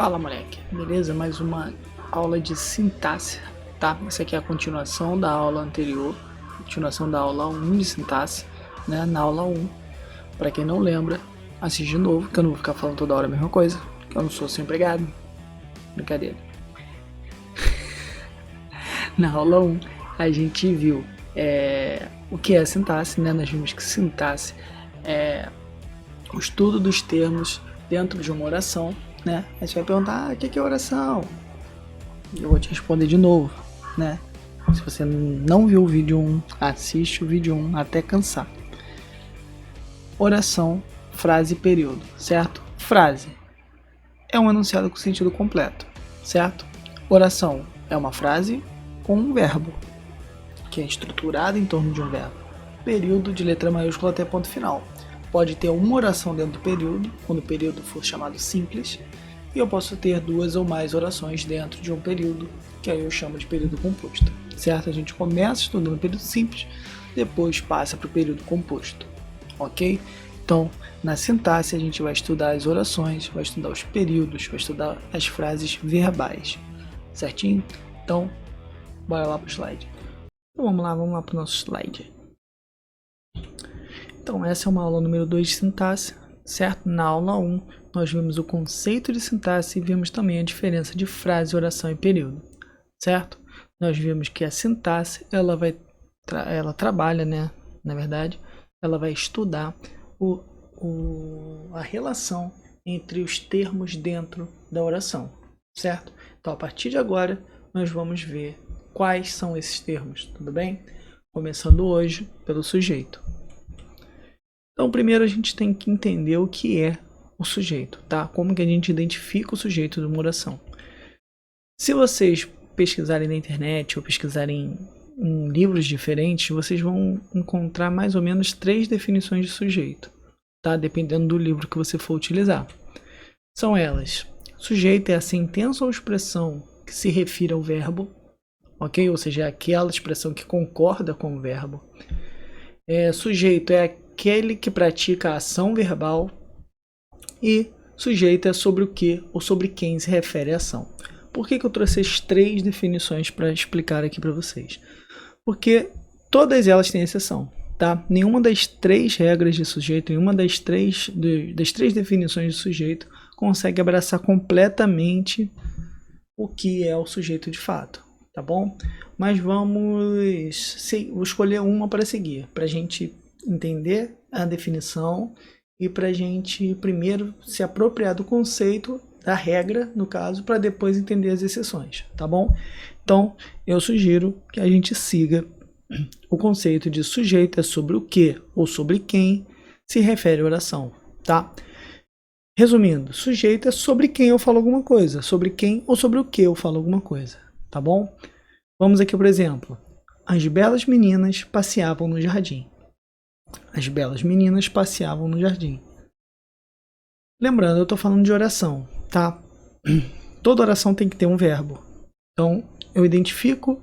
Fala, moleque, beleza? Mais uma aula de sintaxe, tá? Essa aqui é a continuação da aula anterior, continuação da aula 1 de sintaxe, né? Na aula 1, pra quem não lembra, assiste de novo, que eu não vou ficar falando toda hora a mesma coisa, que eu não sou seu empregado. Brincadeira. Na aula 1, a gente viu o que é a sintaxe, né? Nós vimos que sintaxe é o estudo dos termos dentro de uma oração, né? Aí você vai perguntar, o que é oração? Eu vou te responder de novo, né? Se você não viu o vídeo 1, assiste o vídeo 1 até cansar. Oração, frase e período, certo? Frase é um enunciado com sentido completo, certo? Oração é uma frase com um verbo, que é estruturada em torno de um verbo. Período de letra maiúscula até ponto final. Pode ter uma oração dentro do período, quando o período for chamado simples, e eu posso ter duas ou mais orações dentro de um período, que aí eu chamo de período composto, certo? A gente começa estudando o período simples, depois passa para o período composto, ok? Então, na sintaxe a gente vai estudar as orações, vai estudar os períodos, vai estudar as frases verbais, certinho? Então, bora lá para o slide. Então, vamos lá para o nosso slide. Então, essa é uma aula número 2 de sintaxe, certo? Na aula 1, nós vimos o conceito de sintaxe e vimos também a diferença de frase, oração e período, certo? Nós vimos que a sintaxe, ela trabalha, né? Na verdade, ela vai estudar a relação entre os termos dentro da oração, certo? Então, a partir de agora, nós vamos ver quais são esses termos, tudo bem? Começando hoje pelo sujeito. Então, primeiro a gente tem que entender o que é o sujeito, tá? Como que a gente identifica o sujeito de uma oração. Se vocês pesquisarem na internet ou pesquisarem em livros diferentes, vocês vão encontrar mais ou menos 3 definições de sujeito, tá? Dependendo do livro que você for utilizar. São elas: sujeito é a sentença ou expressão que se refere ao verbo, ok? Ou seja, é aquela expressão que concorda com o verbo. Sujeito é aquele que pratica a ação verbal, e sujeito é sobre o que ou sobre quem se refere a ação. Por que eu trouxe as 3 definições para explicar aqui para vocês? Porque todas elas têm exceção, tá? Nenhuma das 3 regras de sujeito, nenhuma das três definições de sujeito consegue abraçar completamente o que é o sujeito de fato, tá bom? Mas vou escolher uma para seguir, para a gente entender a definição e para a gente primeiro se apropriar do conceito, da regra, no caso, para depois entender as exceções, tá bom? Então, eu sugiro que a gente siga o conceito de sujeito é sobre o que ou sobre quem se refere a oração, tá? Resumindo, sujeito é sobre quem eu falo alguma coisa, sobre quem ou sobre o que eu falo alguma coisa, tá bom? Vamos aqui, por exemplo. As belas meninas passeavam no jardim. As belas meninas passeavam no jardim. Lembrando, eu estou falando de oração, tá? Toda oração tem que ter um verbo. Então, eu identifico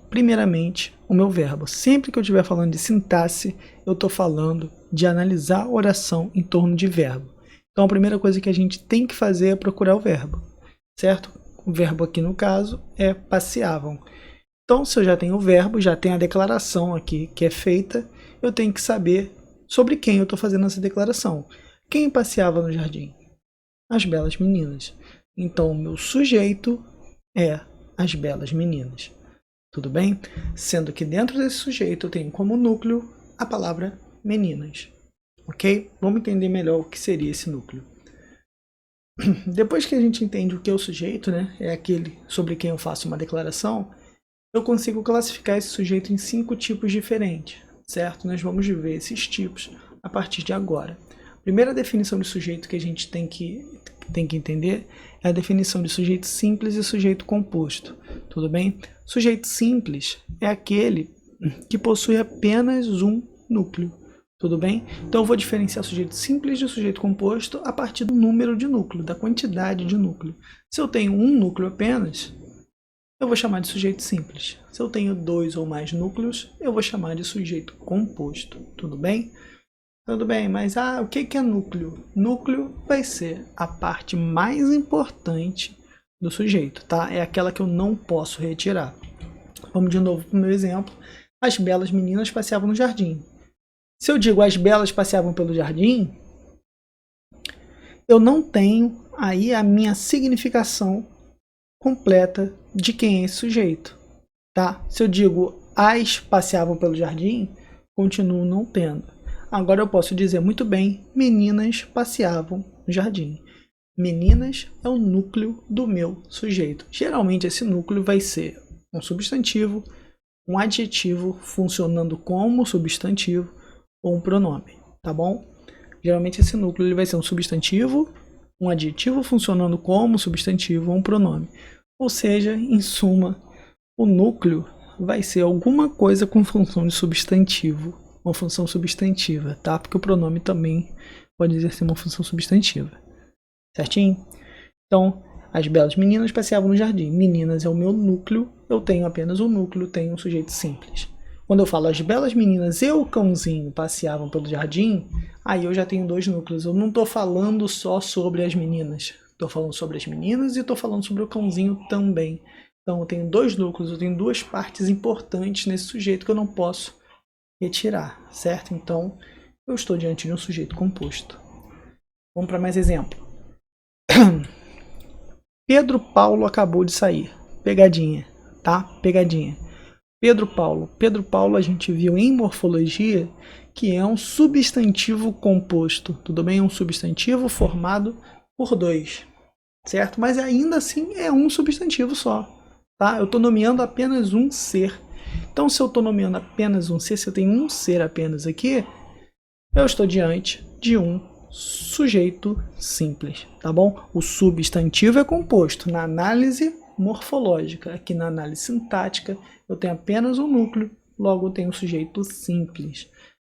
primeiramente o meu verbo. Sempre que eu estiver falando de sintaxe, eu estou falando de analisar a oração em torno de verbo. Então, a primeira coisa que a gente tem que fazer é procurar o verbo, certo? O verbo aqui, no caso, é passeavam. Então, se eu já tenho o verbo, já tenho a declaração aqui que é feita, eu tenho que saber sobre quem eu estou fazendo essa declaração. Quem passeava no jardim? As belas meninas. Então, o meu sujeito é as belas meninas. Tudo bem? Sendo que dentro desse sujeito eu tenho como núcleo a palavra meninas. Ok? Vamos entender melhor o que seria esse núcleo. Depois que a gente entende o que é o sujeito, né? É aquele sobre quem eu faço uma declaração, eu consigo classificar esse sujeito em 5 tipos diferentes, certo? Nós vamos ver esses tipos a partir de agora. A primeira definição de sujeito que a gente tem que entender é a definição de sujeito simples e sujeito composto, tudo bem? Sujeito simples é aquele que possui apenas um núcleo, tudo bem? Então eu vou diferenciar sujeito simples de sujeito composto a partir do número de núcleo, da quantidade de núcleo. Se eu tenho um núcleo apenas, eu vou chamar de sujeito simples. Se eu tenho 2 ou mais núcleos, eu vou chamar de sujeito composto, tudo bem? Tudo bem, mas o que é núcleo? Núcleo vai ser a parte mais importante do sujeito, tá? É aquela que eu não posso retirar. Vamos de novo para o meu exemplo. As belas meninas passeavam no jardim. Se eu digo as belas passeavam pelo jardim, eu não tenho aí a minha significação completa de quem é esse sujeito, tá? Se eu digo as passeavam pelo jardim, continuo não tendo. Agora eu posso dizer muito bem, meninas passeavam no jardim. Meninas é o núcleo do meu sujeito. Geralmente esse núcleo vai ser um substantivo, um adjetivo funcionando como substantivo ou um pronome, tá bom? Geralmente esse núcleo ele vai ser um substantivo, um adjetivo funcionando como substantivo ou um pronome. Ou seja, em suma, o núcleo vai ser alguma coisa com função de substantivo, uma função substantiva, tá? Porque o pronome também pode exercer uma função substantiva. Certinho? Então, as belas meninas passeavam no jardim. Meninas é o meu núcleo, eu tenho apenas um núcleo, tenho um sujeito simples. Quando eu falo as belas meninas e o cãozinho passeavam pelo jardim, aí eu já tenho dois núcleos. Eu não estou falando só sobre as meninas. Estou falando sobre as meninas e estou falando sobre o cãozinho também. Então eu tenho dois núcleos, eu tenho duas partes importantes nesse sujeito que eu não posso retirar, certo? Então eu estou diante de um sujeito composto. Vamos para mais exemplo. Pedro Paulo acabou de sair. Pegadinha, tá? Pegadinha. Pedro Paulo a gente viu em morfologia que é um substantivo composto. Tudo bem? É um substantivo formado por dois, certo? Mas ainda assim é um substantivo só, tá? Eu estou nomeando apenas um ser. Então, se eu estou nomeando apenas um ser, se eu tenho um ser apenas aqui, eu estou diante de um sujeito simples, tá bom? O substantivo é composto na análise morfológica. Aqui na análise sintática, eu tenho apenas um núcleo, logo eu tenho um sujeito simples.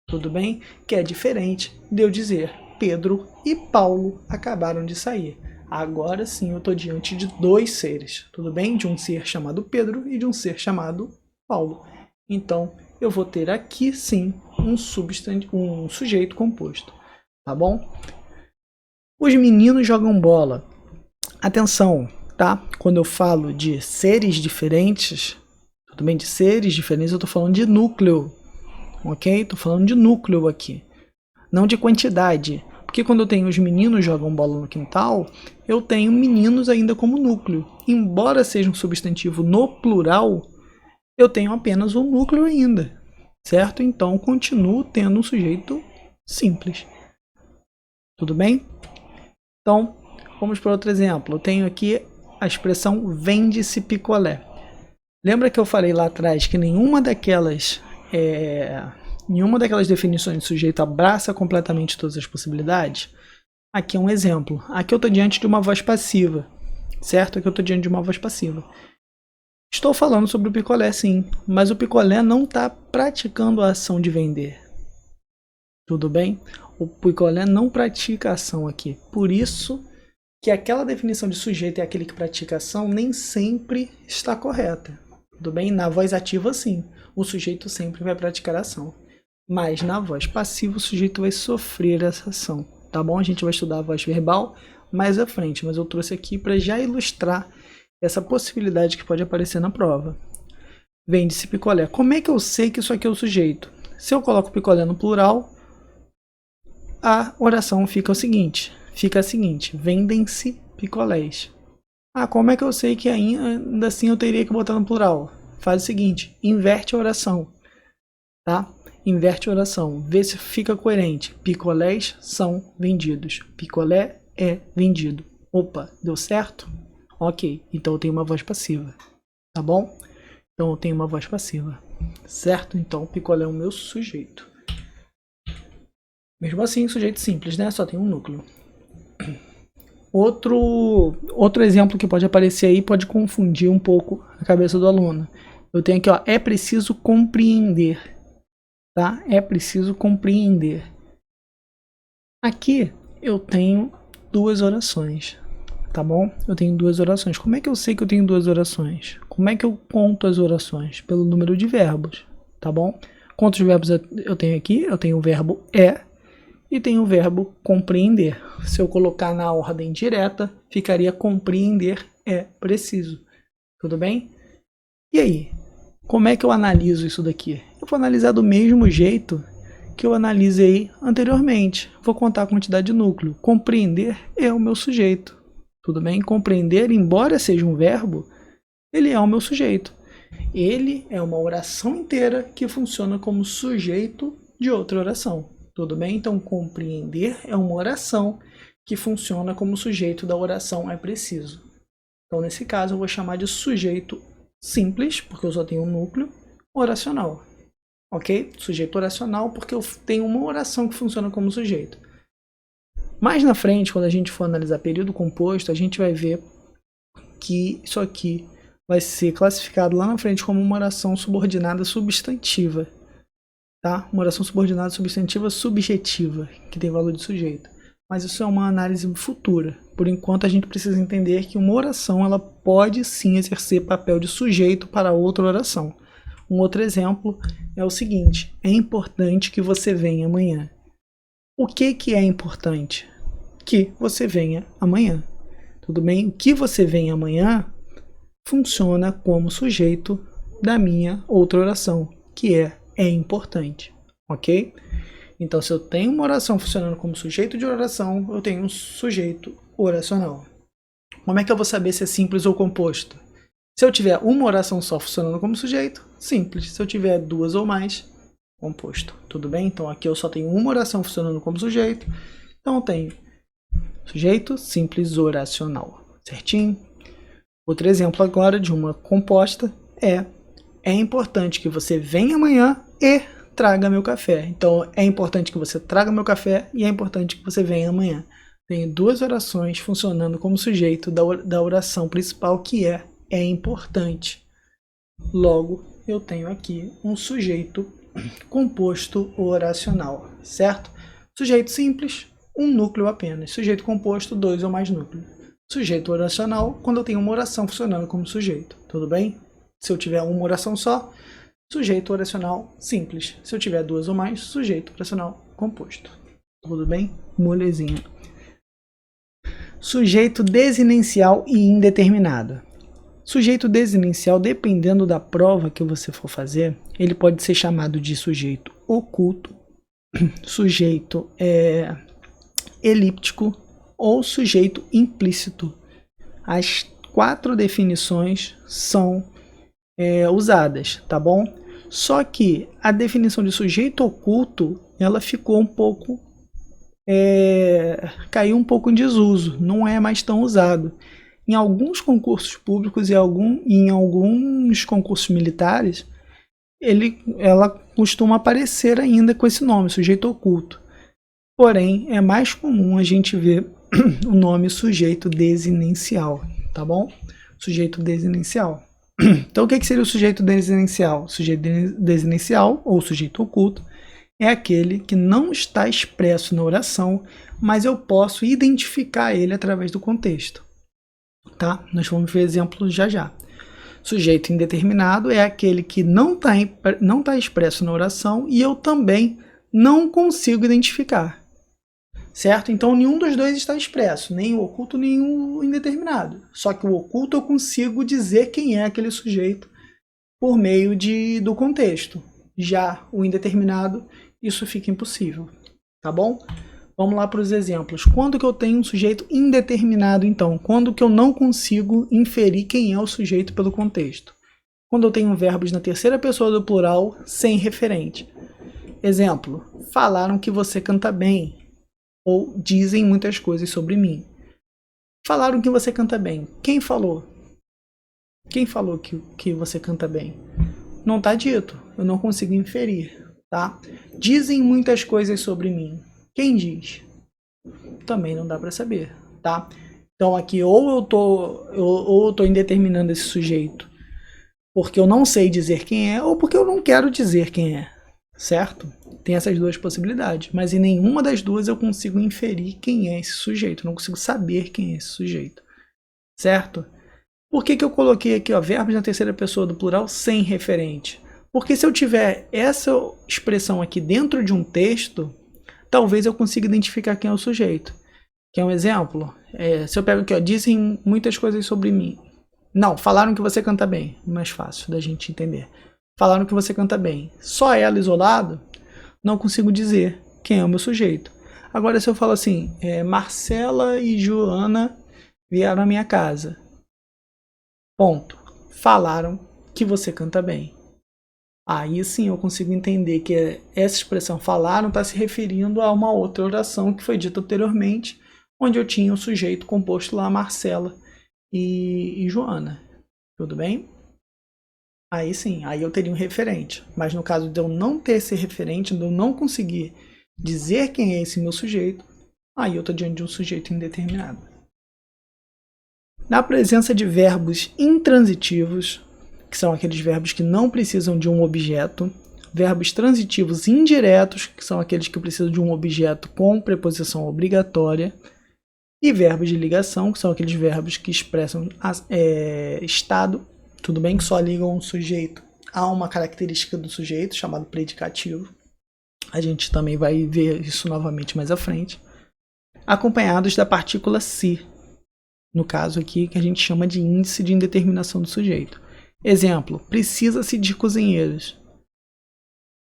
Tudo bem? Que é diferente de eu dizer Pedro e Paulo acabaram de sair. Agora sim eu estou diante de dois seres, tudo bem? De um ser chamado Pedro e de um ser chamado Paulo. Então, eu vou ter aqui sim um sujeito composto, tá bom? Os meninos jogam bola. Atenção, tá? Quando eu falo de seres diferentes, tudo bem? De seres diferentes, eu estou falando de núcleo, ok? Estou falando de núcleo aqui, não de quantidade. Porque quando eu tenho os meninos jogam bola no quintal, eu tenho meninos ainda como núcleo. Embora seja um substantivo no plural, eu tenho apenas um núcleo ainda, certo? Então, continuo tendo um sujeito simples. Tudo bem? Então, vamos para outro exemplo. Eu tenho aqui a expressão vende-se picolé. Lembra que eu falei lá atrás que nenhuma daquelas definições de sujeito abraça completamente todas as possibilidades? Aqui é um exemplo. Aqui eu estou diante de uma voz passiva, certo? Aqui eu estou diante de uma voz passiva. Estou falando sobre o picolé, sim, mas o picolé não está praticando a ação de vender. Tudo bem? O picolé não pratica a ação aqui. Por isso que aquela definição de sujeito é aquele que pratica a ação nem sempre está correta. Tudo bem? Na voz ativa, sim. O sujeito sempre vai praticar a ação. Mas na voz passiva, o sujeito vai sofrer essa ação. Tá bom? A gente vai estudar a voz verbal mais à frente, mas eu trouxe aqui para já ilustrar essa possibilidade que pode aparecer na prova. Vende-se picolé. Como é que eu sei que isso aqui é o sujeito? Se eu coloco picolé no plural, a oração fica a seguinte, vendem-se picolés. Como é que eu sei que ainda assim eu teria que botar no plural? Faz o seguinte, inverte a oração, tá? Inverte a oração, vê se fica coerente. Picolés são vendidos, picolé é vendido. Opa, deu certo? Ok, então eu tenho uma voz passiva, tá bom? Então eu tenho uma voz passiva, certo? Então picolé é o meu sujeito. Mesmo assim, sujeito simples, né? Só tem um núcleo. Outro exemplo que pode aparecer aí pode confundir um pouco a cabeça do aluno. Eu tenho aqui, ó, é preciso compreender, tá? É preciso compreender. Aqui eu tenho duas orações, tá bom? Eu tenho duas orações. Como é que eu sei que eu tenho duas orações? Como é que eu conto as orações? Pelo número de verbos, tá bom? Quantos verbos eu tenho aqui? Eu tenho o verbo é e tem o verbo compreender. Se eu colocar na ordem direta, ficaria compreender é preciso. Tudo bem? E aí, como é que eu analiso isso daqui? Eu vou analisar do mesmo jeito que eu analisei anteriormente. Vou contar a quantidade de núcleo. Compreender é o meu sujeito. Tudo bem? Compreender, embora seja um verbo, ele é o meu sujeito. Ele é uma oração inteira que funciona como sujeito de outra oração. Tudo bem? Então, compreender é uma oração que funciona como sujeito da oração é preciso. Então, nesse caso, eu vou chamar de sujeito simples, porque eu só tenho um núcleo, oracional. Ok? Sujeito oracional, porque eu tenho uma oração que funciona como sujeito. Mais na frente, quando a gente for analisar período composto, a gente vai ver que isso aqui vai ser classificado lá na frente como uma oração subordinada substantiva. Tá? Uma oração subordinada substantiva subjetiva, que tem valor de sujeito. Mas isso é uma análise futura. Por enquanto, a gente precisa entender que uma oração ela pode sim exercer papel de sujeito para outra oração. Um outro exemplo é o seguinte: é importante que você venha amanhã. O que é importante? Que você venha amanhã. Tudo bem? O que você venha amanhã funciona como sujeito da minha outra oração, que é importante. Ok? Então, se eu tenho uma oração funcionando como sujeito de oração, eu tenho um sujeito oracional. Como é que eu vou saber se é simples ou composto? Se eu tiver uma oração só funcionando como sujeito, simples. Se eu tiver duas ou mais, composto. Tudo bem? Então, aqui eu só tenho uma oração funcionando como sujeito. Então, eu tenho sujeito simples oracional. Certinho? Outro exemplo agora de uma composta é importante que você venha amanhã e traga meu café. Então, é importante que você traga meu café e é importante que você venha amanhã. Tenho duas orações funcionando como sujeito da oração principal, que é importante. Logo, eu tenho aqui um sujeito composto oracional, certo? Sujeito simples, um núcleo apenas. Sujeito composto, dois ou mais núcleos. Sujeito oracional, quando eu tenho uma oração funcionando como sujeito. Tudo bem? Se eu tiver uma oração só, sujeito oracional simples. Se eu tiver duas ou mais, sujeito oracional composto. Tudo bem? Molezinha. Sujeito desinencial e indeterminado. Sujeito desinencial, dependendo da prova que você for fazer, ele pode ser chamado de sujeito oculto, sujeito elíptico ou sujeito implícito. As 4 definições são usadas, tá bom? Só que a definição de sujeito oculto, ela ficou um pouco caiu um pouco em desuso, não é mais tão usado. Em alguns concursos públicos e em alguns concursos militares, ela costuma aparecer ainda com esse nome, sujeito oculto. Porém, é mais comum a gente ver o nome sujeito desinencial, tá bom? Sujeito desinencial. Então, o que seria o sujeito desinencial? O sujeito desinencial, ou sujeito oculto, é aquele que não está expresso na oração, mas eu posso identificar ele através do contexto. Tá? Nós vamos ver exemplos já já. Sujeito indeterminado é aquele que não está expresso na oração e eu também não consigo identificar. Certo? Então, nenhum dos dois está expresso, nem o oculto, nem o indeterminado. Só que o oculto eu consigo dizer quem é aquele sujeito por meio do contexto. Já o indeterminado, isso fica impossível. Tá bom? Vamos lá para os exemplos. Quando que eu tenho um sujeito indeterminado, então? Quando que eu não consigo inferir quem é o sujeito pelo contexto? Quando eu tenho verbos na terceira pessoa do plural sem referente. Exemplo, falaram que você canta bem. Ou dizem muitas coisas sobre mim. Falaram que você canta bem. Quem falou? Quem falou que você canta bem? Não está dito. Eu não consigo inferir. Tá? Dizem muitas coisas sobre mim. Quem diz? Também não dá para saber, tá? Então aqui ou eu tô indeterminando esse sujeito porque eu não sei dizer quem é ou porque eu não quero dizer quem é, certo? Tem essas duas possibilidades, mas em nenhuma das duas eu consigo inferir quem é esse sujeito, eu não consigo saber quem é esse sujeito, certo? Por que eu coloquei aqui, ó, verbos na terceira pessoa do plural sem referente? Porque se eu tiver essa expressão aqui dentro de um texto, talvez eu consiga identificar quem é o sujeito. Quer um exemplo? Se eu pego aqui, ó, dizem muitas coisas sobre mim. Não, falaram que você canta bem. Mais fácil da gente entender. Falaram que você canta bem. Só ela isolado, não consigo dizer quem é o meu sujeito. Agora, se eu falo assim, Marcela e Joana vieram à minha casa. Ponto. Falaram que você canta bem. Aí sim eu consigo entender que essa expressão falaram está se referindo a uma outra oração que foi dita anteriormente, onde eu tinha o sujeito composto lá, Marcela e Joana. Tudo bem? Aí sim, aí eu teria um referente. Mas no caso de eu não ter esse referente, de eu não conseguir dizer quem é esse meu sujeito, aí eu estou diante de um sujeito indeterminado. Na presença de verbos intransitivos, que são aqueles verbos que não precisam de um objeto, verbos transitivos indiretos, que são aqueles que precisam de um objeto com preposição obrigatória, e verbos de ligação, que são aqueles verbos que expressam estado, tudo bem, que só ligam o sujeito a uma característica do sujeito, chamado predicativo. A gente também vai ver isso novamente mais à frente. Acompanhados da partícula se, no caso aqui, que a gente chama de índice de indeterminação do sujeito. Exemplo, precisa-se de cozinheiros.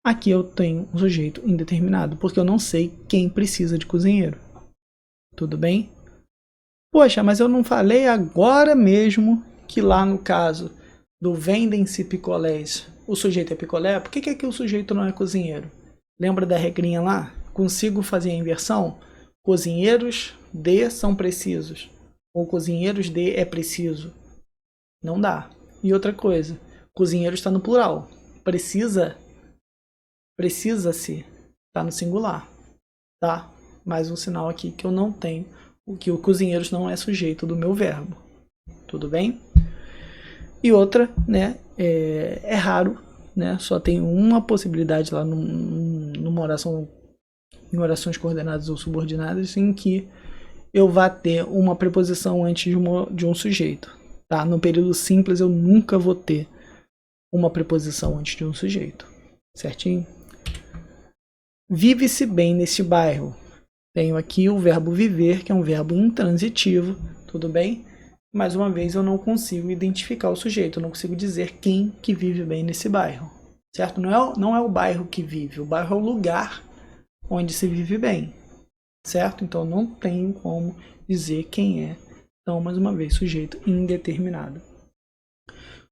Aqui eu tenho um sujeito indeterminado, porque eu não sei quem precisa de cozinheiro. Tudo bem? Poxa, mas eu não falei agora mesmo que lá no caso do vendem-se picolés, o sujeito é picolé? Por que aqui o sujeito não é cozinheiro? Lembra da regrinha lá? Consigo fazer a inversão? Cozinheiros de são precisos. Ou cozinheiros de é preciso. Não dá. E outra coisa, cozinheiro está no plural. Precisa-se, está no singular. Tá? Mais um sinal aqui que eu não tenho, que o cozinheiros não é sujeito do meu verbo. Tudo bem? E outra, né, é raro, né, só tem uma possibilidade lá numa oração, em orações coordenadas ou subordinadas, em que eu vá ter uma preposição antes de um sujeito. Tá? No período simples eu nunca vou ter uma preposição antes de um sujeito. Certinho? Vive-se bem neste bairro. Tenho aqui o verbo viver, que é um verbo intransitivo, tudo bem? Mais uma vez eu não consigo identificar o sujeito, eu não consigo dizer quem que vive bem nesse bairro. Certo? Não é o bairro que vive, o bairro é o lugar onde se vive bem. Certo? Então não tenho como dizer quem é. Então, mais uma vez, sujeito indeterminado.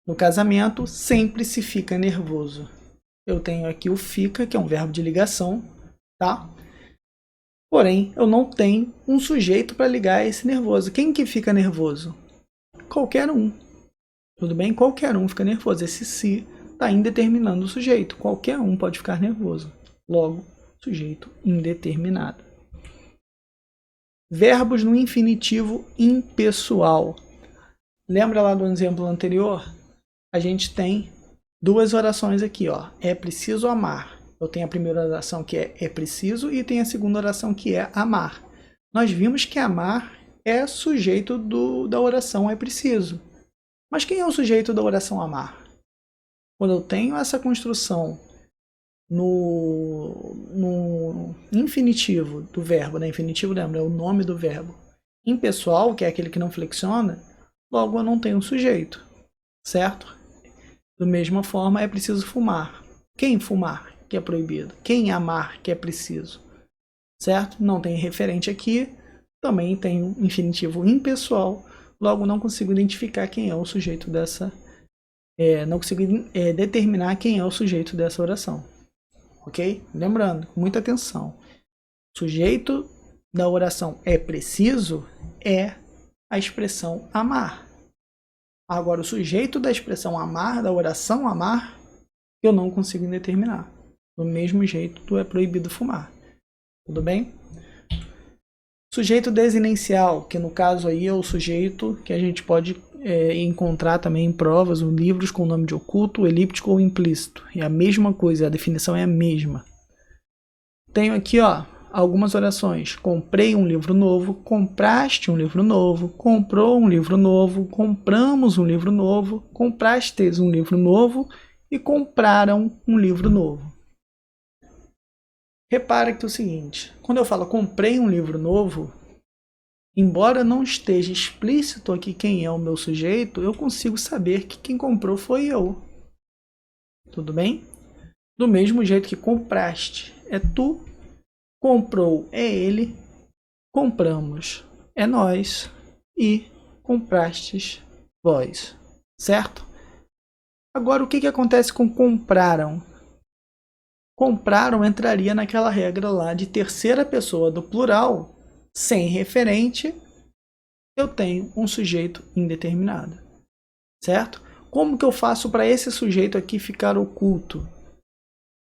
No casamento, sempre se fica nervoso. Eu tenho aqui o fica, que é um verbo de ligação, tá? Porém, eu não tenho um sujeito para ligar esse nervoso. Quem que fica nervoso? Qualquer um. Tudo bem? Qualquer um fica nervoso. Esse se está indeterminando o sujeito. Qualquer um pode ficar nervoso. Logo, sujeito indeterminado. Verbos no infinitivo impessoal. Lembra lá do exemplo anterior? A gente tem duas orações aqui, ó. É preciso amar. Eu tenho a primeira oração que é preciso e tem a segunda oração que é amar. Nós vimos que amar é sujeito da oração é preciso. Mas quem é o sujeito da oração amar? Quando eu tenho essa construção no infinitivo do verbo, né? Infinitivo, lembra, é o nome do verbo. Impessoal, que é aquele que não flexiona, logo eu não tenho um sujeito, certo? Da mesma forma, é preciso fumar. Quem fumar, que é proibido? Quem amar, que é preciso? Certo? Não tem referente aqui, também tem um infinitivo impessoal, logo não consigo identificar quem é o sujeito dessa... não consigo determinar quem é o sujeito dessa oração. Ok? Lembrando, com muita atenção, o sujeito da oração é preciso é a expressão amar. Agora, o sujeito da expressão amar, da oração amar, eu não consigo determinar. Do mesmo jeito, é proibido fumar. Tudo bem? Sujeito desinencial, que no caso aí é o sujeito que a gente pode encontrar também em provas ou livros com nome de oculto, elíptico ou implícito. É a mesma coisa, a definição é a mesma. Tenho aqui, ó, algumas orações. Comprei um livro novo, compraste um livro novo, comprou um livro novo, compramos um livro novo, comprastes um livro novo e compraram um livro novo. Repara que é o seguinte, quando eu falo comprei um livro novo, embora não esteja explícito aqui quem é o meu sujeito, eu consigo saber que quem comprou foi eu. Tudo bem? Do mesmo jeito que compraste é tu, comprou é ele, compramos é nós e comprastes vós. Certo? Agora, o que acontece com compraram? Compraram entraria naquela regra lá de terceira pessoa do plural, sem referente, eu tenho um sujeito indeterminado. Certo? Como que eu faço para esse sujeito aqui ficar oculto?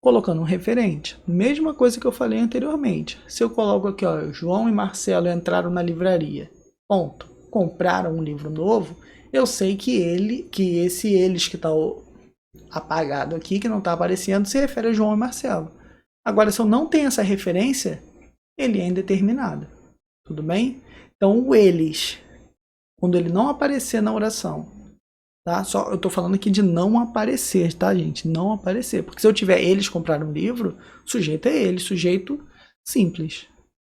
Colocando um referente. Mesma coisa que eu falei anteriormente. Se eu coloco aqui, ó, João e Marcelo entraram na livraria. Ponto. Compraram um livro novo. Eu sei que esse eles que está apagado aqui, que não está aparecendo, se refere a João e Marcelo. Agora, se eu não tenho essa referência, ele é indeterminado. Tudo bem? Então, o eles, quando ele não aparecer na oração, tá? Só eu estou falando aqui de não aparecer, tá, gente? Não aparecer. Porque se eu tiver eles comprar um livro, sujeito é ele, sujeito simples.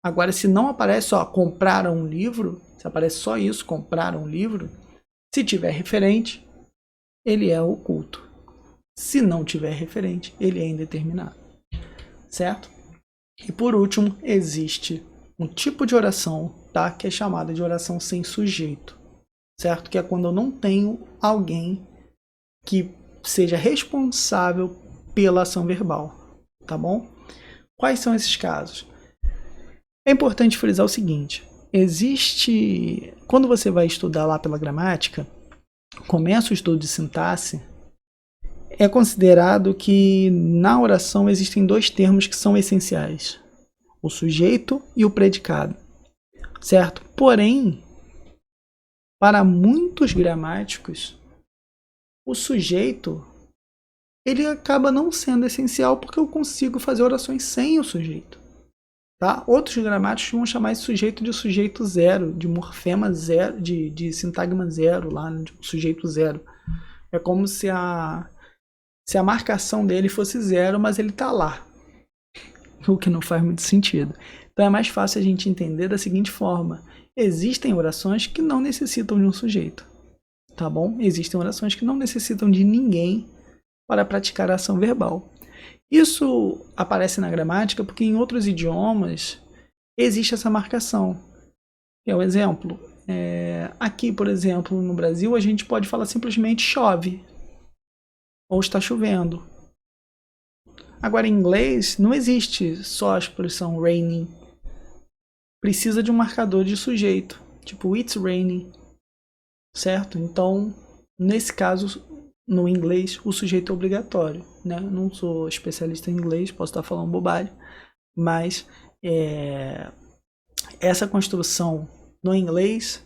Agora, se não aparece só compraram um livro, se aparece só isso, compraram um livro, se tiver referente, ele é oculto. Se não tiver referente, ele é indeterminado. Certo? E por último, existe um tipo de oração, tá? Que é chamada de oração sem sujeito. Certo? Que é quando eu não tenho alguém que seja responsável pela ação verbal. Tá bom? Quais são esses casos? É importante frisar o seguinte. Existe... Quando você vai estudar lá pela gramática, começa o estudo de sintaxe, é considerado que na oração existem dois termos que são essenciais. O sujeito e o predicado. Certo? Porém, para muitos gramáticos, o sujeito ele acaba não sendo essencial porque eu consigo fazer orações sem o sujeito. Tá? Outros gramáticos vão chamar esse sujeito de sujeito zero, de morfema zero, de sintagma zero, lá, de sujeito zero. É como se a marcação dele fosse zero, mas ele está lá. O que não faz muito sentido. Então é mais fácil a gente entender da seguinte forma. Existem orações que não necessitam de um sujeito. Tá bom? Existem orações que não necessitam de ninguém para praticar a ação verbal. Isso aparece na gramática porque em outros idiomas existe essa marcação. É um exemplo. Aqui, por exemplo, no Brasil, a gente pode falar simplesmente chove. Ou está chovendo. Agora, em inglês, não existe só a expressão raining. Precisa de um marcador de sujeito. Tipo, it's raining. Certo? Então, nesse caso, no inglês, o sujeito é obrigatório. Né? Eu não sou especialista em inglês, posso estar falando bobagem. Mas, essa construção no inglês,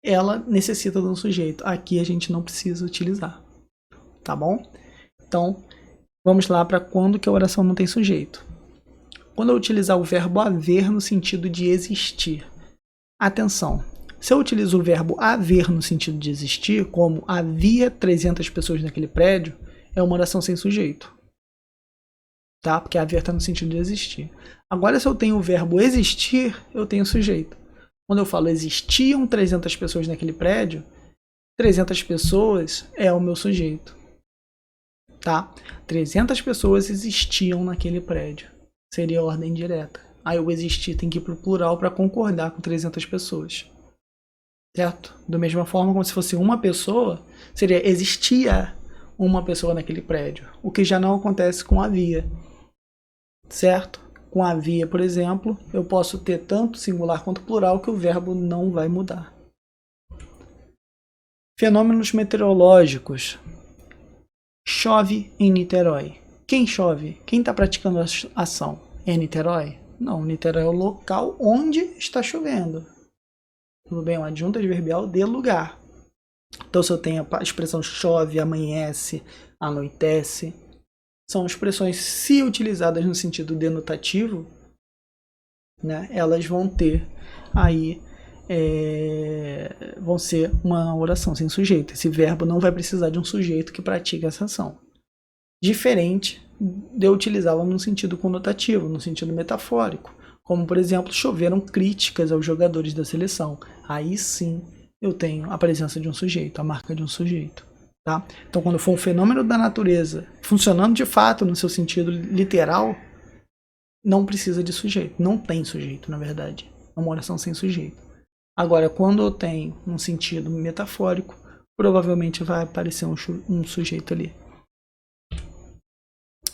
ela necessita de um sujeito. Aqui a gente não precisa utilizar. Tá bom? Então, vamos lá para quando que a oração não tem sujeito. Quando eu utilizar o verbo haver no sentido de existir. Atenção, se eu utilizo o verbo haver no sentido de existir, como havia 300 pessoas naquele prédio, é uma oração sem sujeito. Tá? Porque haver está no sentido de existir. Agora, se eu tenho o verbo existir, eu tenho sujeito. Quando eu falo existiam 300 pessoas naquele prédio, 300 pessoas é o meu sujeito. Tá? 300 pessoas existiam naquele prédio. Seria a ordem direta. Aí o existir tem que ir para o plural para concordar com 300 pessoas. Certo? Da mesma forma, como se fosse uma pessoa, seria existia uma pessoa naquele prédio. O que já não acontece com havia. Certo? Com havia, por exemplo, eu posso ter tanto singular quanto plural que o verbo não vai mudar. Fenômenos meteorológicos. Chove em Niterói. Quem chove? Quem está praticando a ação? É Niterói? Não, Niterói é o local onde está chovendo. Tudo bem? Uma adjunta adverbial de lugar. Então, se eu tenho a expressão chove, amanhece, anoitece, são expressões, se utilizadas no sentido denotativo, né, elas vão ter aí, vão ser uma oração sem sujeito. Esse verbo não vai precisar de um sujeito que pratica essa ação. diferente de eu utilizá-la no sentido conotativo, no sentido metafórico. Como, por exemplo, choveram críticas aos jogadores da seleção. Aí sim eu tenho a presença de um sujeito, a marca de um sujeito. Tá? Então, quando for um fenômeno da natureza funcionando de fato no seu sentido literal, não precisa de sujeito. Não tem sujeito, na verdade. É uma oração sem sujeito. Agora, quando eu tenho um sentido metafórico, provavelmente vai aparecer um sujeito ali.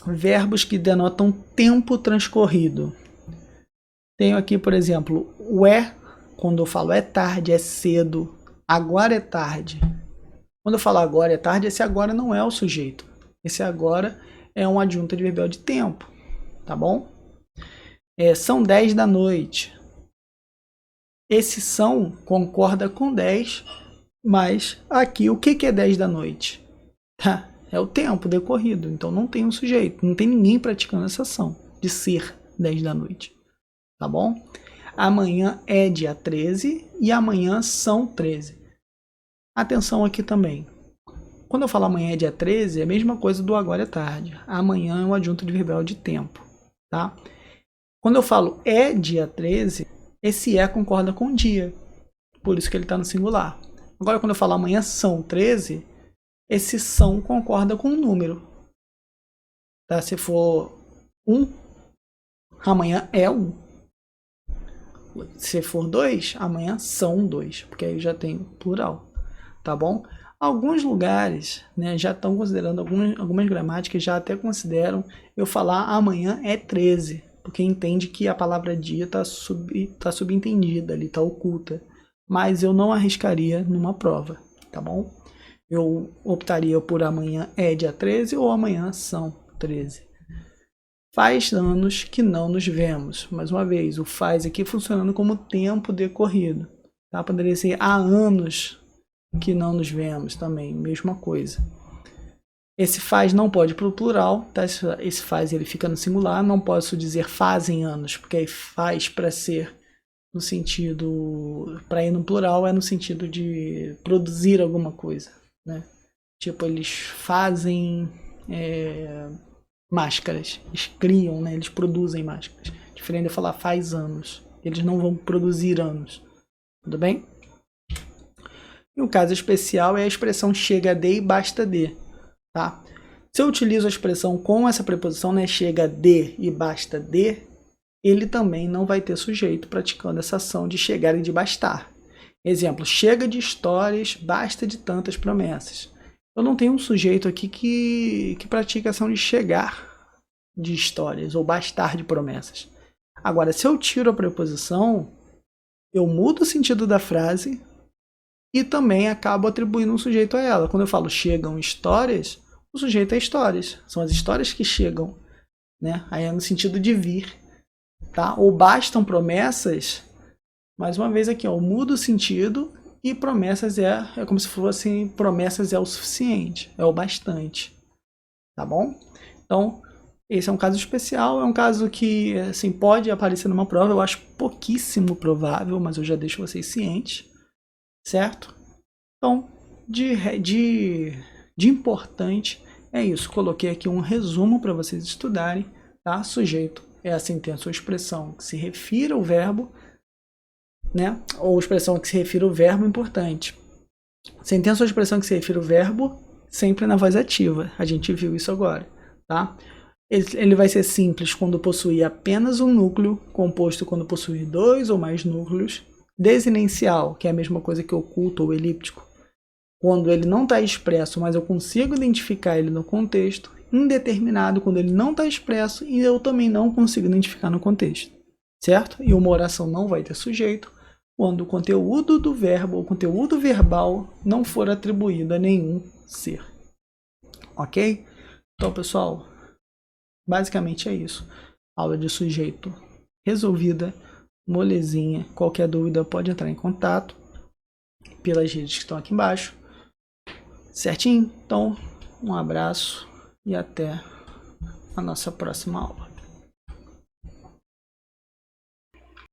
Verbos que denotam tempo transcorrido. Tenho aqui, por exemplo, o é, quando eu falo é tarde, é cedo, agora é tarde. Quando eu falo agora é tarde, esse agora não é o sujeito. Esse agora é um adjunto adverbial de tempo, tá bom? São 10 da noite. Esse são concorda com 10, mas aqui o que é 10 da noite? Tá? É o tempo decorrido, então não tem um sujeito, não tem ninguém praticando essa ação de ser 10 da noite, tá bom? Amanhã é dia 13 e amanhã são 13. Atenção aqui também. Quando eu falo amanhã é dia 13, é a mesma coisa do agora é tarde. Amanhã é um adjunto adverbial de tempo, tá? Quando eu falo é dia 13, esse é concorda com dia, por isso que ele está no singular. Agora, quando eu falo amanhã são 13, esse são concorda com o número. Tá? Se for 1, amanhã é 1. Se for 2, amanhã são 2, porque aí já tem plural. Tá bom? Alguns lugares, né, já estão considerando, algumas gramáticas já até consideram eu falar amanhã é 13, porque entende que a palavra dia está subentendida ali, está oculta. Mas eu não arriscaria numa prova, tá bom? Eu optaria por amanhã é dia 13 ou amanhã são 13. Faz anos que não nos vemos. Mais uma vez, o faz aqui funcionando como tempo decorrido. Tá? Poderia ser há anos que não nos vemos também, mesma coisa. Esse faz não pode ir para o plural, tá? Esse faz ele fica no singular, não posso dizer fazem anos, porque aí faz para ser no sentido, para ir no plural é no sentido de produzir alguma coisa, né? Tipo, eles fazem máscaras, eles criam, né? Eles produzem máscaras. Diferente de falar faz anos, eles não vão produzir anos, tudo bem? E um caso especial é a expressão chega de e basta de, tá? Se eu utilizo a expressão com essa preposição, né, chega de e basta de, ele também não vai ter sujeito praticando essa ação de chegar e de bastar. Exemplo, chega de histórias, basta de tantas promessas. Eu não tenho um sujeito aqui que pratica a ação de chegar de histórias ou bastar de promessas. Agora, se eu tiro a preposição, eu mudo o sentido da frase e também acabo atribuindo um sujeito a ela. Quando eu falo chegam histórias, o sujeito é histórias. São as histórias que chegam, né? Aí é no sentido de vir. Tá? Ou bastam promessas, mais uma vez aqui, ó, muda o sentido e promessas é como se fossem promessas é o suficiente, é o bastante, tá bom? Então, esse é um caso especial, é um caso que assim, pode aparecer numa prova, eu acho pouquíssimo provável, mas eu já deixo vocês cientes, certo? Então, de importante é isso, coloquei aqui um resumo para vocês estudarem, tá? Sujeito é a sentença ou expressão que se refira ao verbo, né? Ou expressão que se refira ao verbo importante. Sentença ou expressão que se refira ao verbo sempre na voz ativa. A gente viu isso agora, tá? Ele vai ser simples quando possui apenas um núcleo, composto quando possui 2 ou mais núcleos, desinencial, que é a mesma coisa que oculto ou elíptico, quando ele não está expresso, mas eu consigo identificar ele no contexto, indeterminado quando ele não está expresso e eu também não consigo identificar no contexto, certo? E uma oração não vai ter sujeito quando o conteúdo do verbo ou conteúdo verbal não for atribuído a nenhum ser, ok? Então, pessoal, basicamente é isso. Aula de sujeito resolvida, molezinha. Qualquer dúvida pode entrar em contato pelas redes que estão aqui embaixo, certinho? Então, um abraço e até a nossa próxima aula.